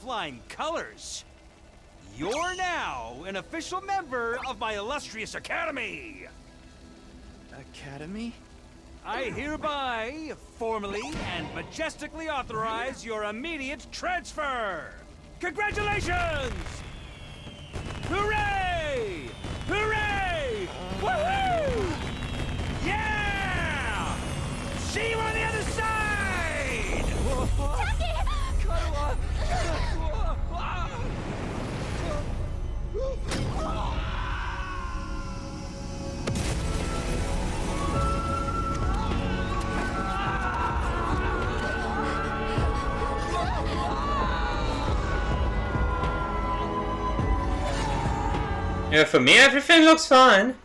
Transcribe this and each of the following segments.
flying colors. You're now an official member of my illustrious academy. Academy? I hereby, formally and majestically authorize your immediate transfer. Congratulations! Hooray! Hooray! Woohoo! Yeah! See you on the other side! Yeah, for me everything looks fine.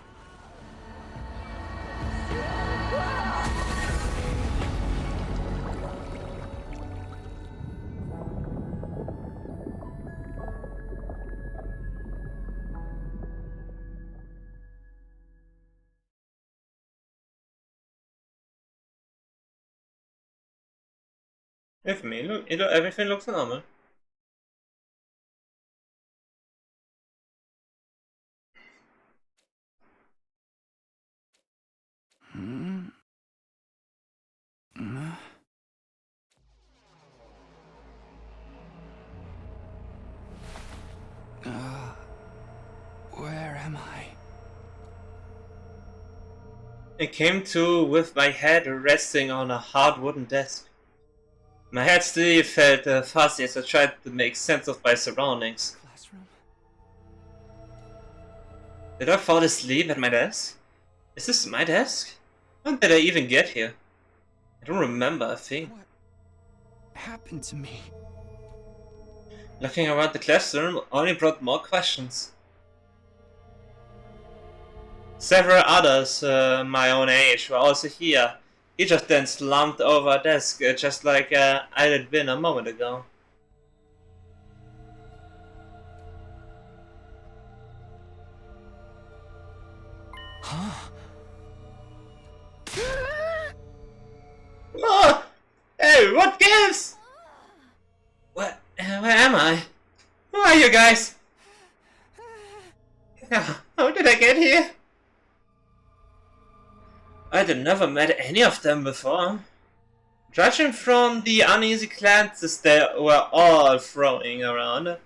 Yeah, for me, everything looks normal. Where am I? I came to with my head resting on a hard wooden desk. My head still felt fuzzy as I tried to make sense of my surroundings. Classroom? Did I fall asleep at my desk? Is this my desk? When did I even get here? I don't remember a thing. What happened to me? Looking around the classroom only brought more questions. Several others my own age were also here. Each of them slumped over a desk just like I had been a moment ago. Huh? Oh! Hey, what gives? Where am I? Who are you guys? How did I get here? I'd never met any of them before. Judging from the uneasy glances they were all throwing around,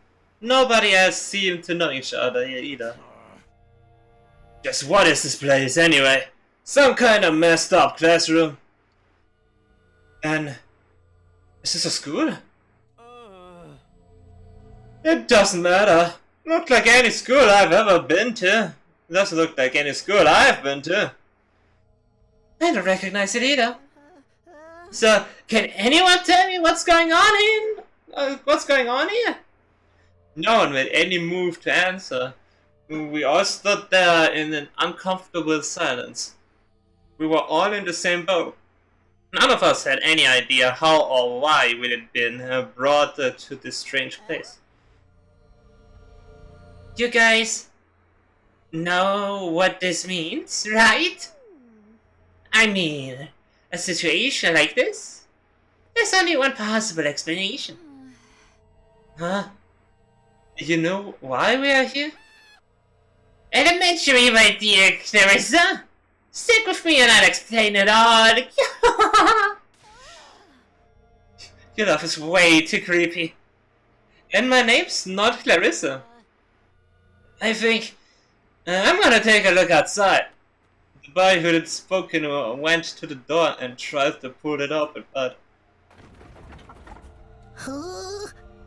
nobody else seemed to know each other either. Just what is this place anyway? Some kind of messed up classroom. And is this a school? It doesn't matter. Look like any school I've ever been to. It doesn't look like any school I've been to. I don't recognize it either. So, can anyone tell me what's going on here? What's going on here? No one made any move to answer. We all stood there in an uncomfortable silence. We were all in the same boat. None of us had any idea how or why we had been brought to this strange place. You guys know what this means, right? I mean, a situation like this? There's only one possible explanation. Huh? You know why we are here? Elementary, my dear Clarissa! Stick with me and I'll explain it all! Your laugh is way too creepy. And my name's not Clarissa. I think I'm gonna take a look outside. The boy who had spoken went to the door and tried to pull it open, but...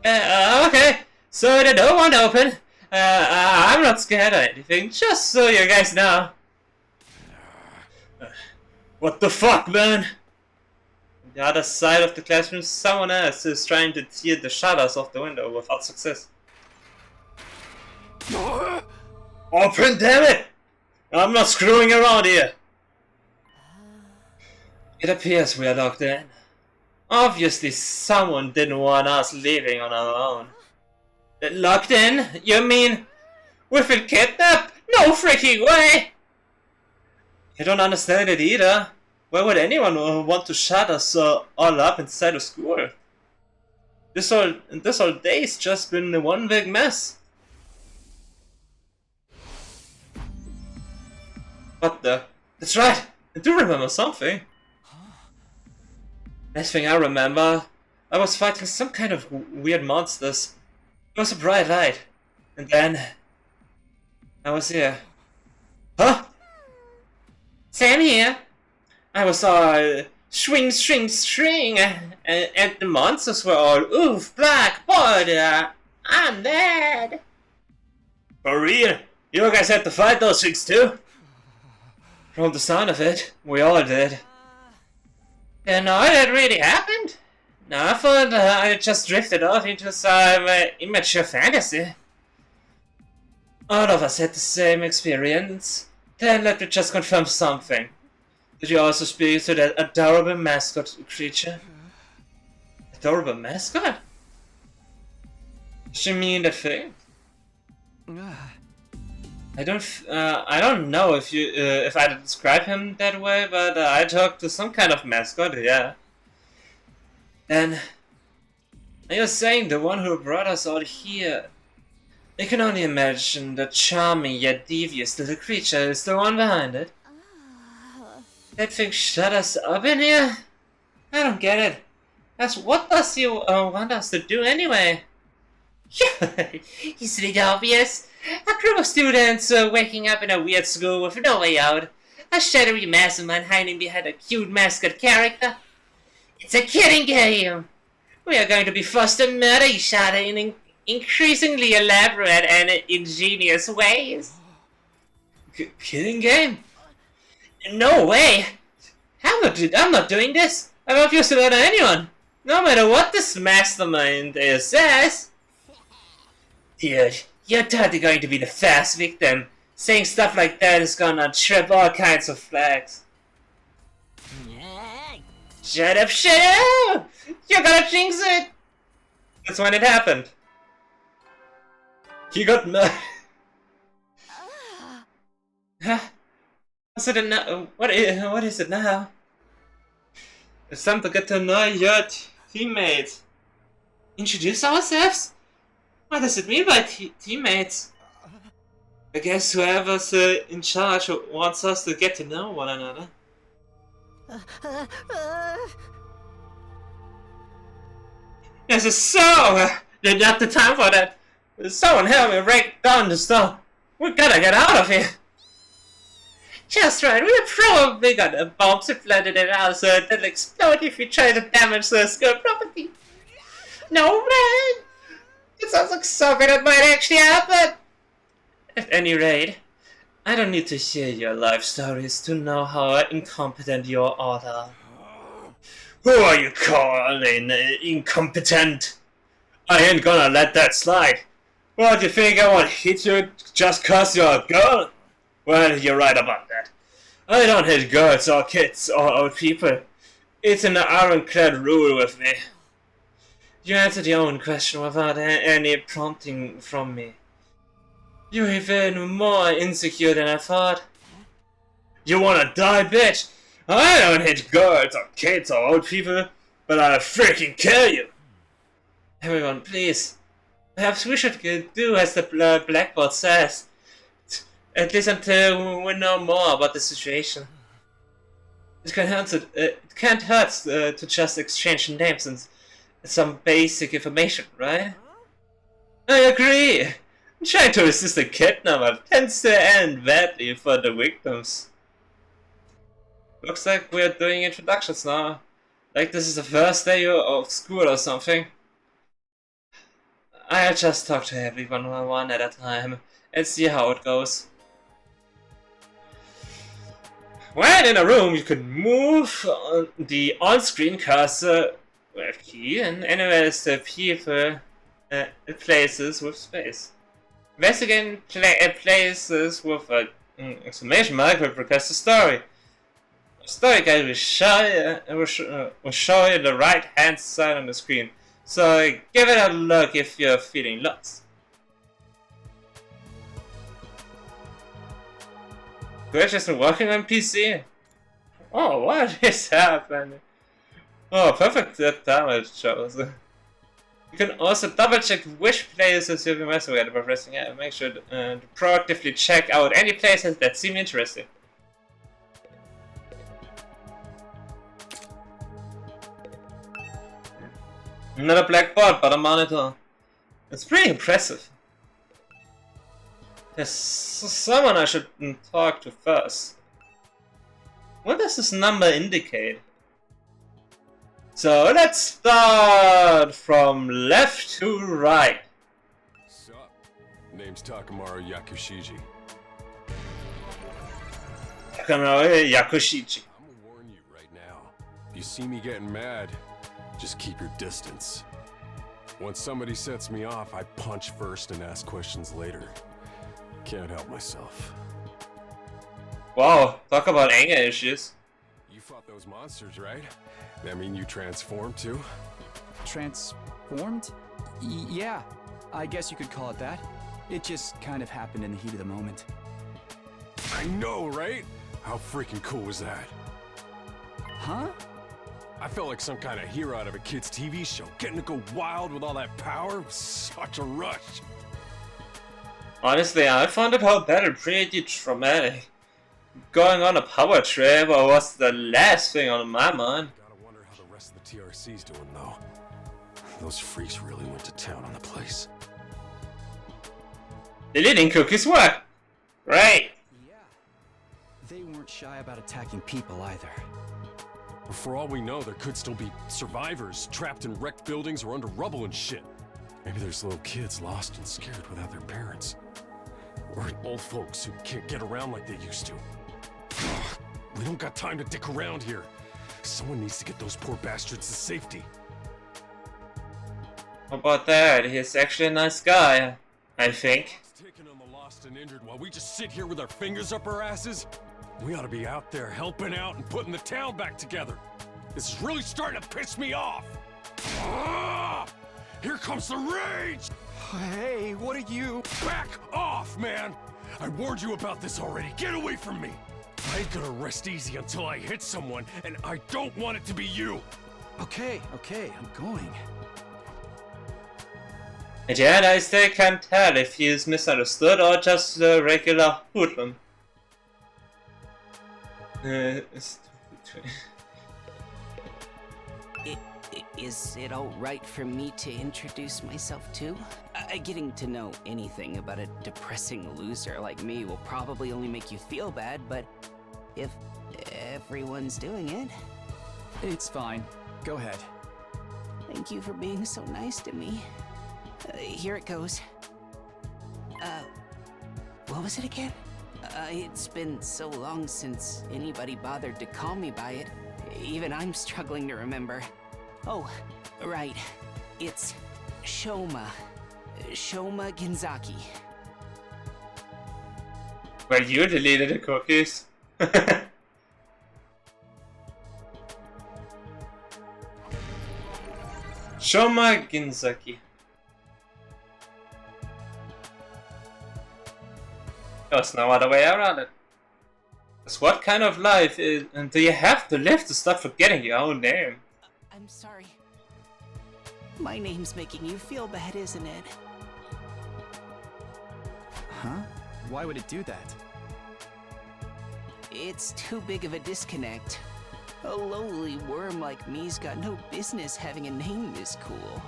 okay, so the door won't open. I'm not scared or anything, just so you guys know. What the fuck, man? On the other side of the classroom, someone else is trying to tear the shutters off the window without success. Open, damn it! I'm not screwing around here. It appears we are locked in. Obviously someone didn't want us leaving on our own. Locked in? You mean we've been kidnapped? No freaking way! I don't understand it either. Why would anyone want to shut us all up inside a school? This whole day's just been one big mess. What the? That's right! I do remember something. Last thing I remember, I was fighting some kind of weird monsters. It was a bright light. And then... I was here. Huh? Sam here! I was all... swing, swing, swing! And the monsters were all, oof, black, border! I'm dead! For real? You guys had to fight those things too? From the sound of it, we all did. Yeah, no, that really happened? No, I thought I just drifted off into some immature fantasy. All of us had the same experience. Then let me just confirm something. Did you also speak to that adorable mascot creature? Adorable mascot? Does she mean that thing? I don't know if you if I describe him that way, but I talked to some kind of mascot, yeah. And you're saying the one who brought us all here. I can only imagine the charming yet devious little creature is the one behind it. That thing shut us up in here? I don't get it. What does you want us to do anyway? Isn't it obvious? A group of students waking up in a weird school with no way out. A shadowy mastermind hiding behind a cute mascot character. It's a kidding game. We are going to be forced to murder each other in increasingly elaborate and ingenious ways. Kidding game? No way! I'm not doing this! I refuse to murder anyone! No matter what this mastermind says! Dude, you're totally going to be the first victim. Saying stuff like that is gonna trip all kinds of flags. Shut up, shut up! You're gonna jinx it! That's when it happened. He got mad. Huh? What's it now? What is it now? It's time to get to know your teammates. Introduce ourselves? What does it mean by teammates? I guess whoever's in charge wants us to get to know one another. This is so... There's not the time for that. Someone help me break down the store. We gotta get out of here. Just right, we probably got a bomb planted in ours that'll explode if we try to damage the school property. No man! It sounds like something that might actually happen. At any rate, I don't need to hear your life stories to know how incompetent you all are. Who are you calling incompetent? I ain't gonna let that slide. What, you think I won't hit you just cause you're a girl? Well, you're right about that. I don't hit girls or kids or old people. It's an ironclad rule with me. You answered your own question without any prompting from me. You're even more insecure than I thought. You wanna die, bitch? I don't hit girls or kids or old people, but I'll freaking kill you! Everyone, please. Perhaps we should do as the blackboard says. At least until we know more about the situation. It can't hurt to just exchange names and some basic information, right? I agree! Trying to resist a kidnapper tends to end badly for the victims. Looks like we're doing introductions now. Like this is the first day of school or something. I'll just talk to everyone one at a time and see how it goes. When in a room, you can move the on-screen cursor with key and anywhere the people places with space. Investigate places with an exclamation mark will progress the story. The story guide will show you the right hand side on the screen, so give it a look if you're feeling lost. Twitch isn't working on PC? Oh, what is happening? Oh, perfect that time it shows. You can also double check which places you've investigated by pressing A. Make sure to proactively check out any places that seem interesting. Not a blackboard, but a monitor. It's pretty impressive. There's someone I should talk to first. What does this number indicate? So let's start from left to right. Sup? Name's Takamaru Yakushiji. Takamaru Yakushiji. I'm gonna warn you right now. If you see me getting mad, just keep your distance. Once somebody sets me off, I punch first and ask questions later. Can't help myself. Wow, talk about anger issues. You fought those monsters, right? That mean you transformed too? Transformed? Yeah, I guess you could call it that. It just kind of happened in the heat of the moment. I know, right? How freaking cool was that? Huh? I felt like some kind of hero out of a kid's TV show. Getting to go wild with all that power was such a rush. Honestly, I found it whole battle pretty traumatic. Going on a power trip was the last thing on my mind. Gotta wonder how the rest of the TRC's doing, though. Those freaks really went to town on the place. The leading cookies work! Right! Yeah. They weren't shy about attacking people either. For all we know, there could still be survivors trapped in wrecked buildings or under rubble and shit. Maybe there's little kids lost and scared without their parents. Or old folks who can't get around like they used to. We don't got time to dick around here. Someone needs to get those poor bastards to safety. How about that? He's actually a nice guy, I think. Taking on the lost and injured while we just sit here with our fingers up our asses? We ought to be out there helping out and putting the town back together. This is really starting to piss me off. Ah! Here comes the rage! Hey, what are you? Back off, man! I warned you about this already. Get away from me! I ain't gonna rest easy until I hit someone, and I don't want it to be you! Okay, I'm going. And yet I still can't tell if he is misunderstood or just a regular hoodlum. Is it alright for me to introduce myself too? Getting to know anything about a depressing loser like me will probably only make you feel bad, but if everyone's doing it... It's fine. Go ahead. Thank you for being so nice to me. Here it goes. What was it again? It's been so long since anybody bothered to call me by it. Even I'm struggling to remember. Oh, right. It's Shoma. Shoma Genzaki. Well, you deleted the cookies. Shoma Genzaki. There's no other way around it. Because what kind of life do you have to live to stop forgetting your own name? I'm sorry. My name's making you feel bad, isn't it? Huh? Why would it do that? It's too big of a disconnect. A lowly worm like me's got no business having a name this cool.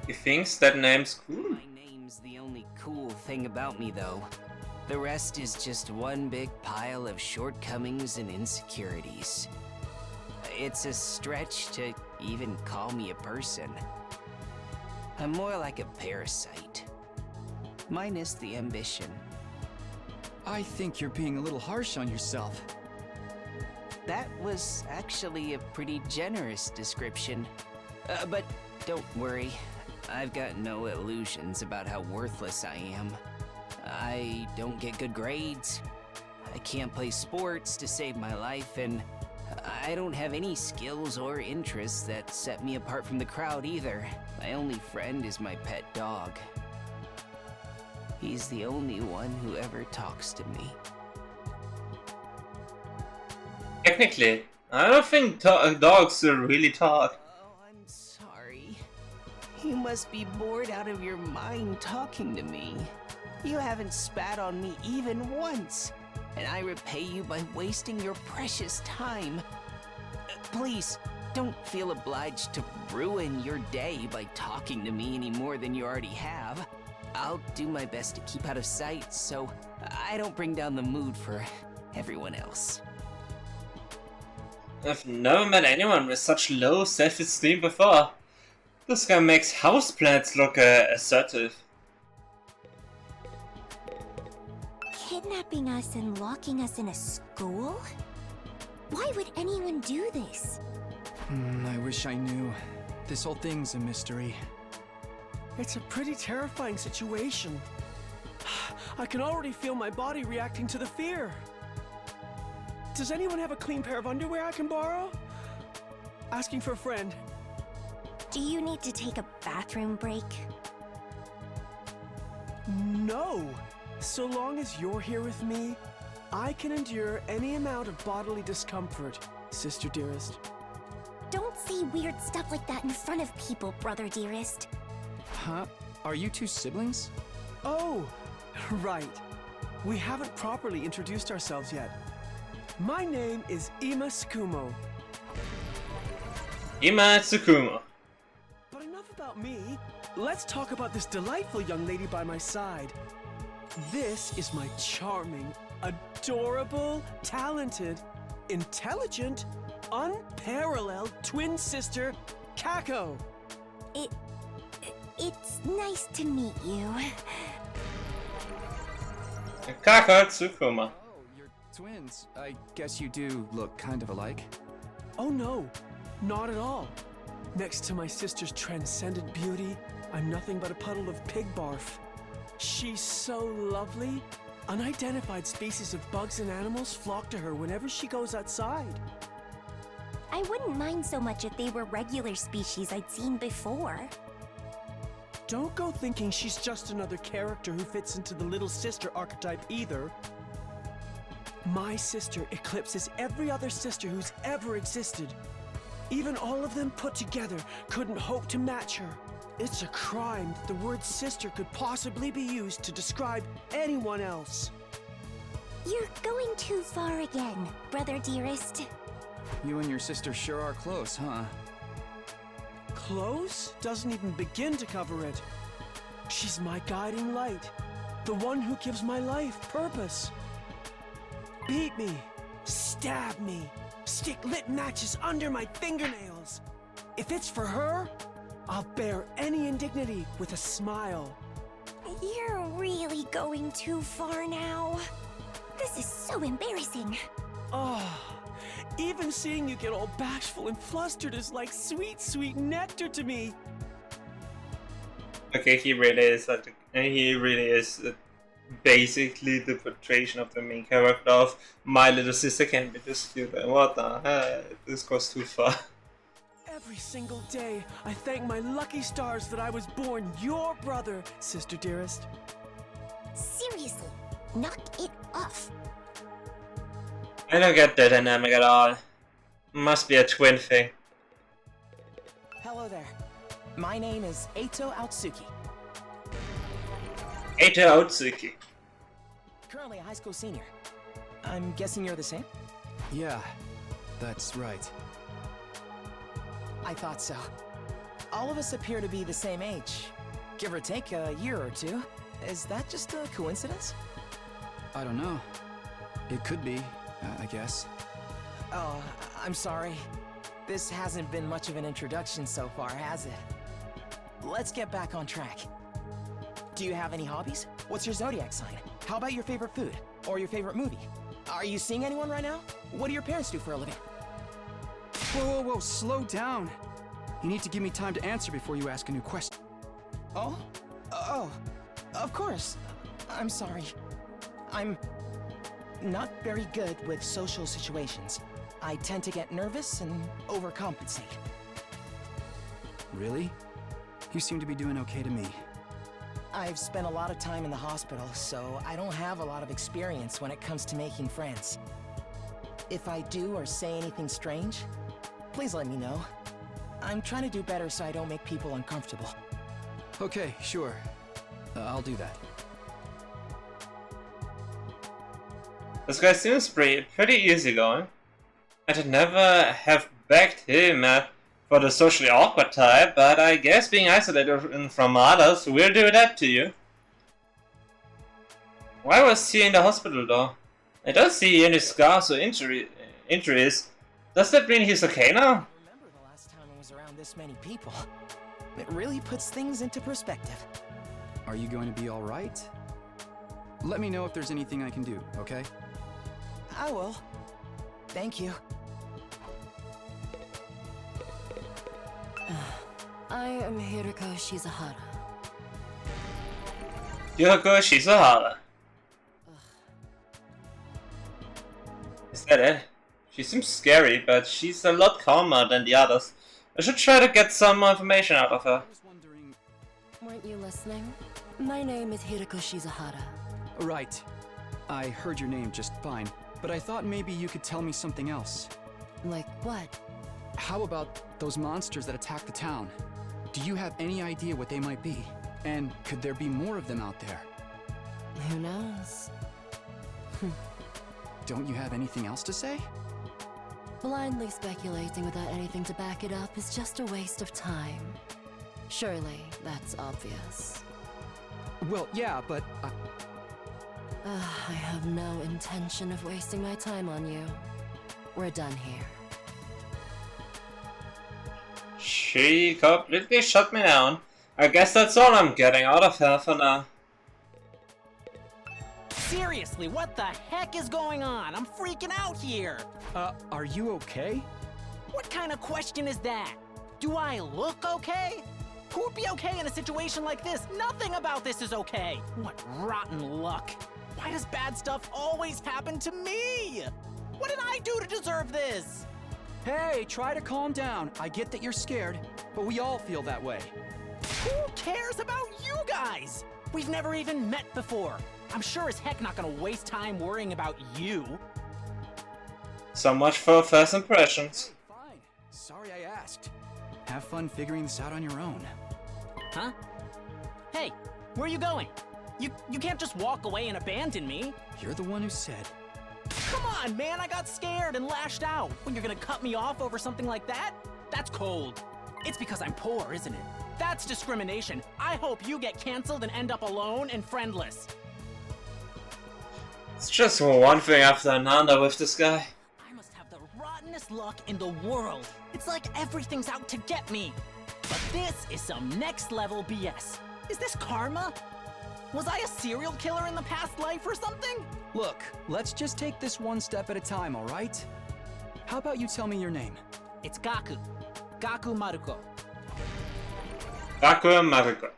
He thinks that name's cool? My name's the only cool thing about me, though. The rest is just one big pile of shortcomings and insecurities. It's a stretch to even call me a person. I'm more like a parasite. Minus the ambition. I think you're being a little harsh on yourself. That was actually a pretty generous description. But don't worry. I've got no illusions about how worthless I am. I don't get good grades. I can't play sports to save my life, and I don't have any skills or interests that set me apart from the crowd either. My only friend is my pet dog. He's the only one who ever talks to me. Technically, I don't think dogs really talk. Oh, I'm sorry. You must be bored out of your mind talking to me. You haven't spat on me even once, and I repay you by wasting your precious time. Please, don't feel obliged to ruin your day by talking to me any more than you already have. I'll do my best to keep out of sight so I don't bring down the mood for everyone else. I've never met anyone with such low self-esteem before. This guy makes houseplants look assertive. Kidnapping us and locking us in a school? Why would anyone do this? I wish I knew. This whole thing's a mystery. It's a pretty terrifying situation. I can already feel my body reacting to the fear. Does anyone have a clean pair of underwear I can borrow? Asking for a friend. Do you need to take a bathroom break? No! So long as you're here with me, I can endure any amount of bodily discomfort, sister dearest. Don't say weird stuff like that in front of people, brother dearest. Huh? Are you two siblings? Oh, right. We haven't properly introduced ourselves yet. My name is Ima Tsukumo. Ima Tsukumo. But enough about me. Let's talk about this delightful young lady by my side. This is my charming, adorable, talented, intelligent, unparalleled twin sister, Kako. It's nice to meet you. Kako Tsukumo. Oh, you're twins. I guess you do look kind of alike. Oh no, not at all. Next to my sister's transcendent beauty, I'm nothing but a puddle of pig barf. She's so lovely. Unidentified species of bugs and animals flock to her whenever she goes outside. I wouldn't mind so much if they were regular species I'd seen before. Don't go thinking she's just another character who fits into the little sister archetype either. My sister eclipses every other sister who's ever existed. Even all of them put together couldn't hope to match her. It's a crime that the word sister could possibly be used to describe anyone else. You're going too far again, brother dearest. You and your sister sure are close, huh? Close doesn't even begin to cover it. She's my guiding light, the one who gives my life purpose. Beat me, stab me, stick lit matches under my fingernails. If it's for her, I'll bear any indignity with a smile. You're really going too far now. This is so embarrassing. Oh, even seeing you get all bashful and flustered is like sweet, sweet nectar to me. Okay, he really is basically the portrayal of the main character of My Little Sister Can Be Disputed. What the hell? This goes too far. Every single day, I thank my lucky stars that I was born your brother, sister dearest. Seriously, knock it off. I don't get that dynamic at all. Must be a twin thing. Hello there. My name is Eito Aotsuki. Eito Aotsuki. Currently a high school senior. I'm guessing you're the same? Yeah, that's right. I thought so. All of us appear to be the same age. Give or take a year or two. Is that just a coincidence? I don't know. It could be, I guess. Oh, I'm sorry. This hasn't been much of an introduction so far, has it? Let's get back on track. Do you have any hobbies? What's your zodiac sign? How about your favorite food? Or your favorite movie? Are you seeing anyone right now? What do your parents do for a living? Whoa, slow down. You need to give me time to answer before you ask a new question. Oh? Oh, of course. I'm sorry. I'm not very good with social situations. I tend to get nervous and overcompensate. Really? You seem to be doing okay to me. I've spent a lot of time in the hospital, so I don't have a lot of experience when it comes to making friends. If I do or say anything strange, please let me know. I'm trying to do better so I don't make people uncomfortable. Okay, sure. I'll do that. This guy seems pretty easygoing. I'd never have backed him for the socially awkward type, but I guess being isolated from others will do that to you. Why was he in the hospital though? I don't see any scars or injuries. Does that mean he's okay now? I remember the last time I was around this many people. It really puts things into perspective. Are you going to be alright? Let me know if there's anything I can do, okay? I will. Thank you. I am Hiroko Shizahara. Hiroko Shizahara. Is that it? She seems scary, but she's a lot calmer than the others. I should try to get some more information out of her. I was wondering... Weren't you listening? My name is Hiroko Shizahara. Right. I heard your name just fine, but I thought maybe you could tell me something else. Like what? How about those monsters that attacked the town? Do you have any idea what they might be? And could there be more of them out there? Who knows? Don't you have anything else to say? Blindly speculating without anything to back it up is just a waste of time. Surely, that's obvious. Well, yeah, but... I have no intention of wasting my time on you. We're done here. She completely shut me down. I guess that's all I'm getting out of her for now. Seriously, what the heck is going on? I'm freaking out here! Are you okay? What kind of question is that? Do I look okay? Who would be okay in a situation like this? Nothing about this is okay! What rotten luck! Why does bad stuff always happen to me? What did I do to deserve this? Hey, try to calm down. I get that you're scared, but we all feel that way. Who cares about you guys? We've never even met before. I'm sure as heck not gonna waste time worrying about you. So much for first impressions. Fine. Sorry I asked. Have fun figuring this out on your own. Huh? Hey, where are you going? You can't just walk away and abandon me. You're the one who said. Come on, man, I got scared and lashed out. When you're gonna cut me off over something like that? That's cold. It's because I'm poor, isn't it? That's discrimination. I hope you get canceled and end up alone and friendless. It's just one thing after another with this guy. I must have the rottenest luck in the world. It's like everything's out to get me. But this is some next level BS. Is this karma? Was I a serial killer in the past life or something? Look, let's just take this one step at a time, alright? How about you tell me your name? It's Gaku. Gaku Maruko. Gaku Maruko.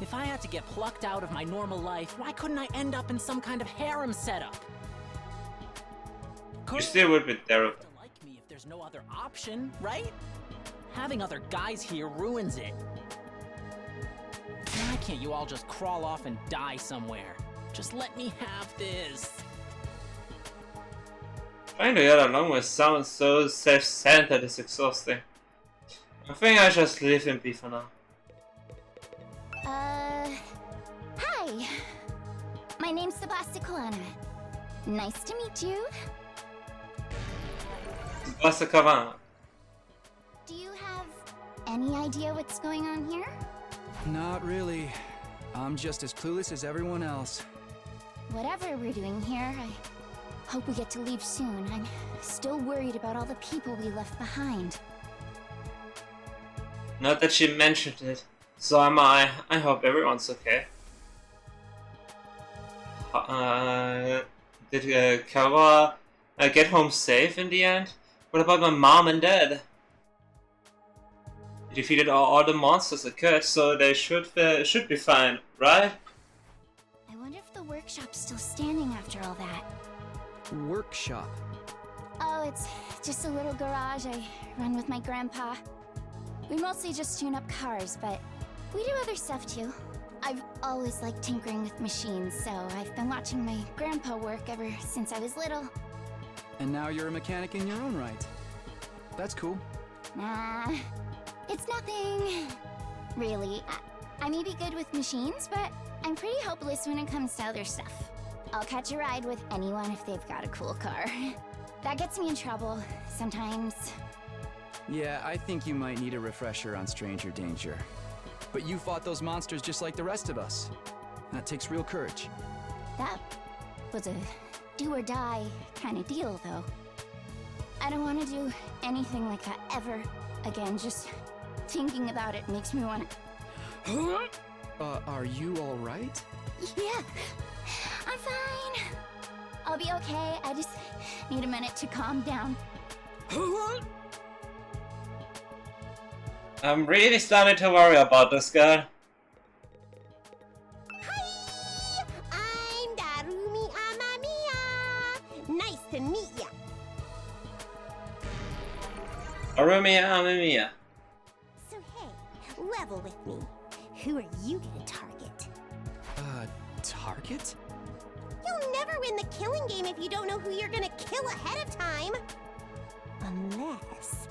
If I had to get plucked out of my normal life, why couldn't I end up in some kind of harem setup? You still would be terrible. To like me if there's no other option, right? Having other guys here ruins it. Why can't you all just crawl off and die somewhere? Just let me have this. Trying to get along with someone so self-centered is exhausting. I think I just leave him be for now. Hi. My name's Sebastian. Nice to meet you. Basta Cavana. Do you have any idea what's going on here? Not really. I'm just as clueless as everyone else. Whatever we're doing here, I hope we get to leave soon. I'm still worried about all the people we left behind. Not that she mentioned it. So am I. I hope everyone's okay. Did Kawa get home safe in the end? What about my mom and dad? They defeated all the monsters that could, so they should be fine, right? I wonder if the workshop's still standing after all that. Workshop? Oh, it's just a little garage I run with my grandpa. We mostly just tune up cars, but we do other stuff too. I've always liked tinkering with machines, so I've been watching my grandpa work ever since I was little. And now you're a mechanic in your own right. That's cool. Nah, it's nothing. Really, I may be good with machines, but I'm pretty hopeless when it comes to other stuff. I'll catch a ride with anyone if they've got a cool car. That gets me in trouble sometimes. Yeah, I think you might need a refresher on stranger danger. But you fought those monsters just like the rest of us. That takes real courage. That was a do-or-die kind of deal, though. I don't want to do anything like that ever again. Just thinking about it makes me want to... Are you all right? Yeah, I'm fine. I'll be okay. I just need a minute to calm down. I'm really starting to worry about this guy. Hi! I'm Darumi Amamiya! Nice to meet ya! Arumi Amamiya. So hey, level with me. Who are you gonna target? Target? You'll never win the killing game if you don't know who you're gonna kill ahead of time! Unless...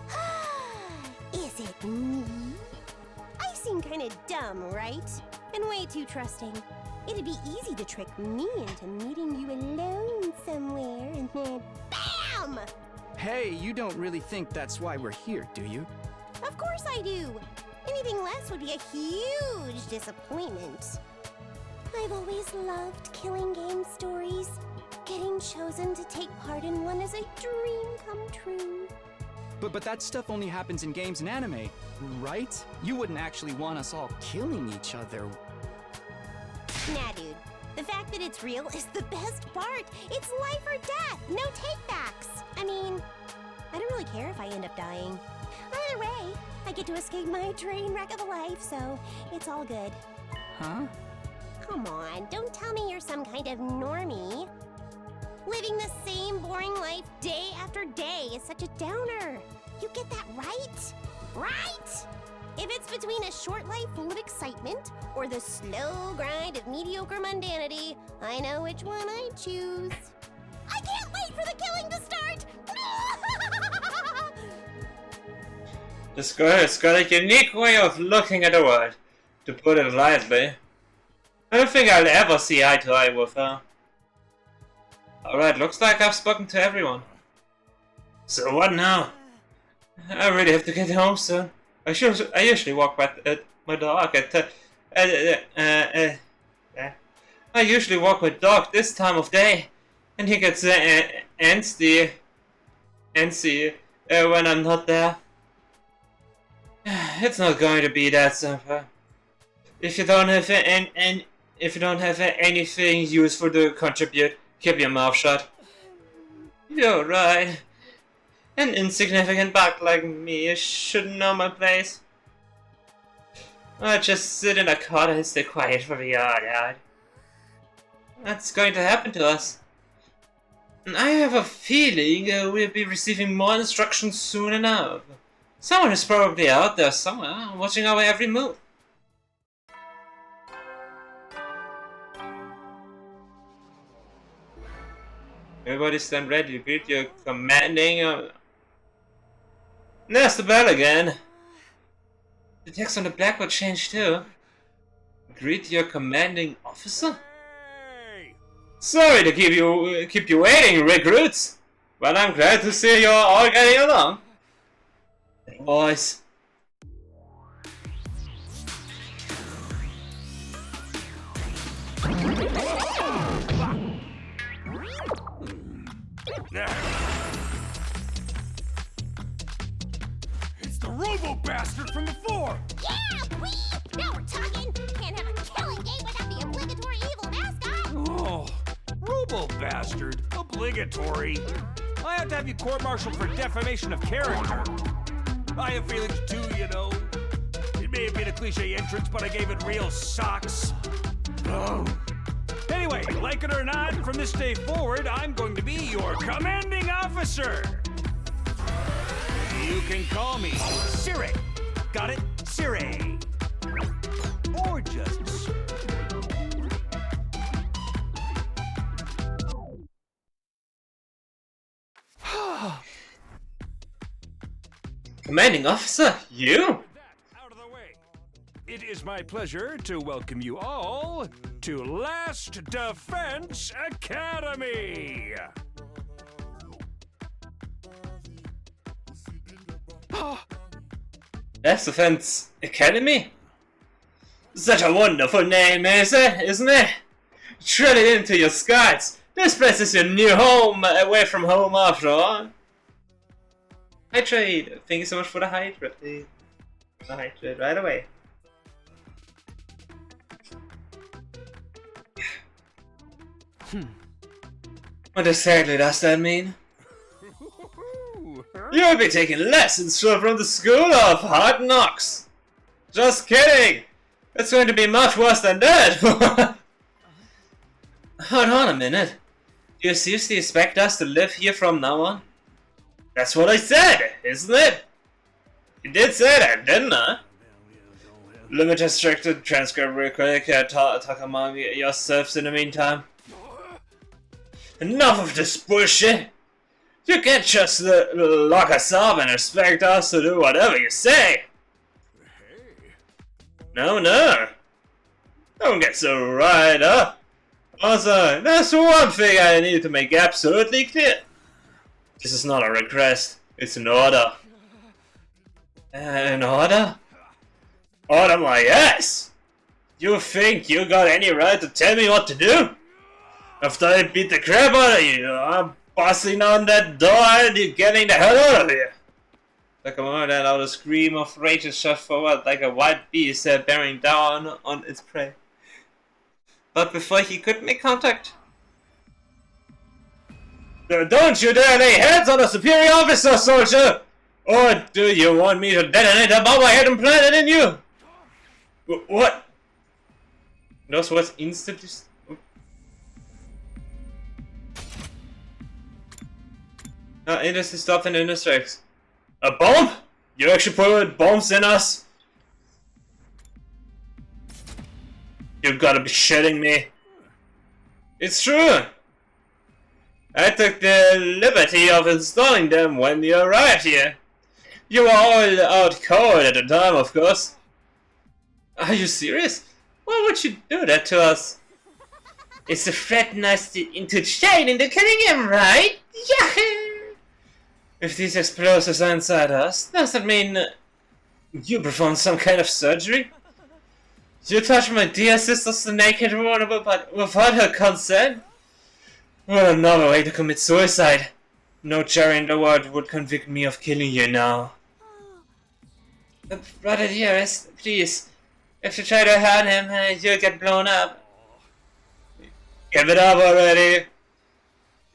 Is it me? I seem kinda dumb, right? And way too trusting. It'd be easy to trick me into meeting you alone somewhere and then BAM! Hey, you don't really think that's why we're here, do you? Of course I do! Anything less would be a huge disappointment. I've always loved killing game stories. Getting chosen to take part in one is a dream come true. But that stuff only happens in games and anime, right? You wouldn't actually want us all killing each other. Nah, dude. The fact that it's real is the best part. It's life or death, no takebacks. I mean, I don't really care if I end up dying. Either way, I get to escape my train wreck of a life, so it's all good. Huh? Come on, don't tell me you're some kind of normie. Living the same boring life day after day is such a downer. You get that right? Right? If it's between a short life full of excitement or the slow grind of mediocre mundanity, I know which one I'd choose. I can't wait for the killing to start! This girl has got a unique way of looking at the world, to put it lightly. I don't think I'll ever see eye to eye with her. Alright, looks like I've spoken to everyone. So what now? I really have to get home soon. I usually walk my dog I usually walk my dog this time of day, and he gets antsy when I'm not there. It's not going to be that simple. If you don't have anything useful to contribute, keep your mouth shut. You're right. An insignificant bug like me shouldn't know my place. I just sit in a corner and stay quiet for the yard. That's going to happen to us. And I have a feeling we'll be receiving more instructions soon enough. Someone is probably out there somewhere, watching our every move. Everybody stand ready to greet your commanding... There's the bell again. The text on the blackboard changed too. Greet your commanding officer? Hey! Sorry to keep you waiting, recruits. But I'm glad to see you're all getting along. Boys. It's the robo-bastard from before! Yeah, wee! Now we're talking! Can't have a killing game without the obligatory evil mascot! Oh, robo-bastard. Obligatory. I have to have you court-martialed for defamation of character. I have feelings too, you know. It may have been a cliche entrance, but I gave it real socks. Oh. Anyway, like it or not, from this day forward, I'm going to be your commanding officer. You can call me Siri. Got it? Siri. Or just Sir. Commanding officer, you? Out of the way. It is my pleasure to welcome you all to Last Defense Academy. Last Defense Academy? Such a wonderful name, isn't it? Shred it into your skies. This place is your new home, away from home after all. Hydrate. Thank you so much for the hydrate. The hydrate right away. What exactly does that mean? You'll be taking lessons from the School of Hard Knocks. Just kidding. It's going to be much worse than that. Hold on a minute. Do you seriously expect us to live here from now on? That's what I said, isn't it? You did say that, didn't I? Let me just check the transcript real quick. Talk among yourselves in the meantime. Enough of this bullshit! You can't just lock us up and expect us to do whatever you say! No. Don't get so riled up. Also, there's one thing I need to make absolutely clear. This is not a request, it's an order. An order? Order my ass! You think you got any right to tell me what to do? After I beat the crap out of you, I'm busting on that door and you're getting the hell out of here! Like a moment, that out a scream of rage and shot forward like a wild beast bearing down on its prey. But before he could make contact... Don't you dare lay hands on a superior officer, soldier! Or do you want me to detonate a bomb I had implanted in you? What? Those words instantly... Industry stopped and industries. A bomb? You actually put bombs in us? You gotta be shitting me. It's true. I took the liberty of installing them when you arrived here. You were all out cold at the time, of course. Are you serious? Why would you do that to us? It's to threaten us into chain into killing him, right? Yeah. If these explosives are inside us, does that mean you performed some kind of surgery? You touched my dear sister's naked vulnerable but without her consent? What another way to commit suicide. No jury in the world would convict me of killing you now. Brother dearest, please. If you try to hurt him, you'll get blown up. Give it up already.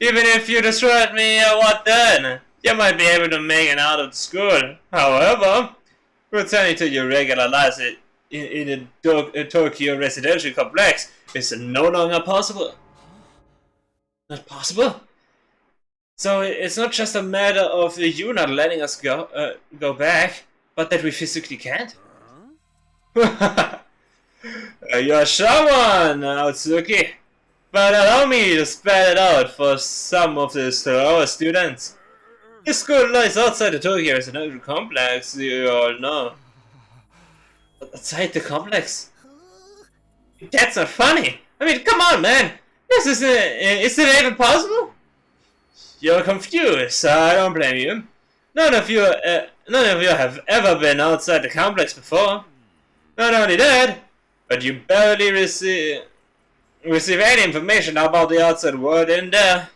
Even if you destroyed me, what then? You might be able to make it out of the school. However, returning to your regular lives in a Tokyo residential complex is no longer possible. Not possible? So it's not just a matter of you not letting us go back, but that we physically can't? You're a sharp one, Otsuki. But allow me to spell it out for some of the slower students. This school lies outside the Tokyo residential complex, you all know. Outside the complex? That's not funny! I mean, come on, man! This is it even possible? You're confused, I don't blame you. None of you have ever been outside the complex before. Not only that, but you barely receive any information about the outside world in there.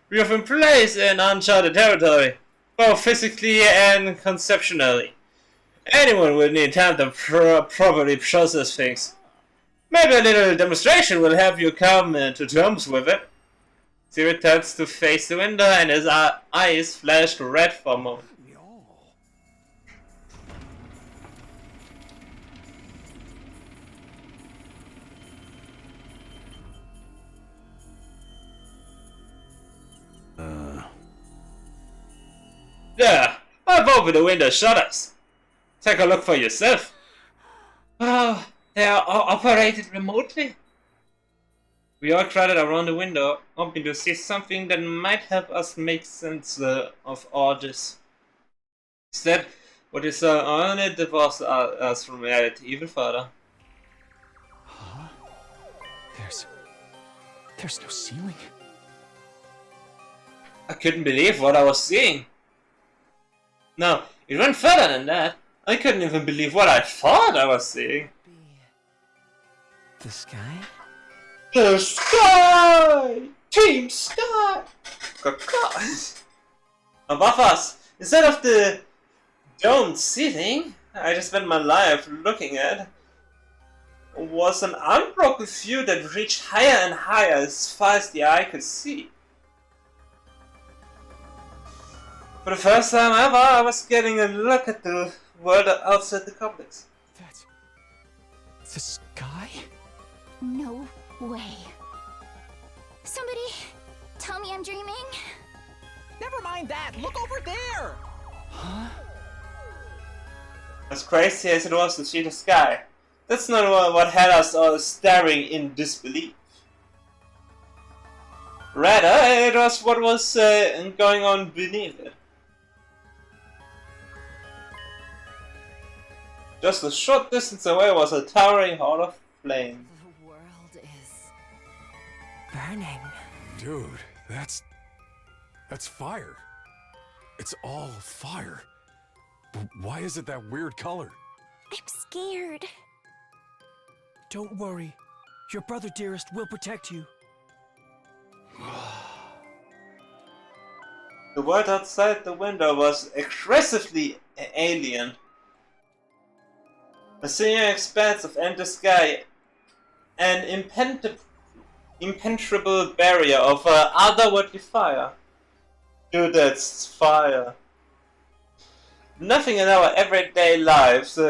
You've been placed in uncharted territory, both physically and conceptually. Anyone will need time to properly process things. Maybe a little demonstration will help you come to terms with it. Zero turns to face the window and his eyes flashed red for a moment. There! I've opened the window shutters. Take a look for yourself. Oh, they are operated remotely. We all crowded around the window, hoping to see something that might help us make sense of all this. Is that what you saw on it? That was us from reality, even further. Huh? There's no ceiling. I couldn't believe what I was seeing. No, it went further than that. I couldn't even believe what I thought I was seeing. The sky? The sky! Team Sky! Above us, instead of the domed ceiling I just spent my life looking at, was an unbroken view that reached higher and higher as far as the eye could see. For the first time ever, I was getting a look at the world outside the complex. That's... the sky? No way. Somebody tell me I'm dreaming? Never mind that. Look over there. Huh? As crazy as it was to see the sky, that's not what had us all staring in disbelief. Rather, it was what was going on beneath it. Just a short distance away was a towering hall of flame. The world is burning. Dude, that's fire. It's all fire. Why is it that weird color? I'm scared. Don't worry. Your brother, dearest, will protect you. The world outside the window was aggressively alien. A singing expanse of endless sky, an impenetrable barrier of otherworldly fire. Dude, that's fire. Nothing in our everyday lives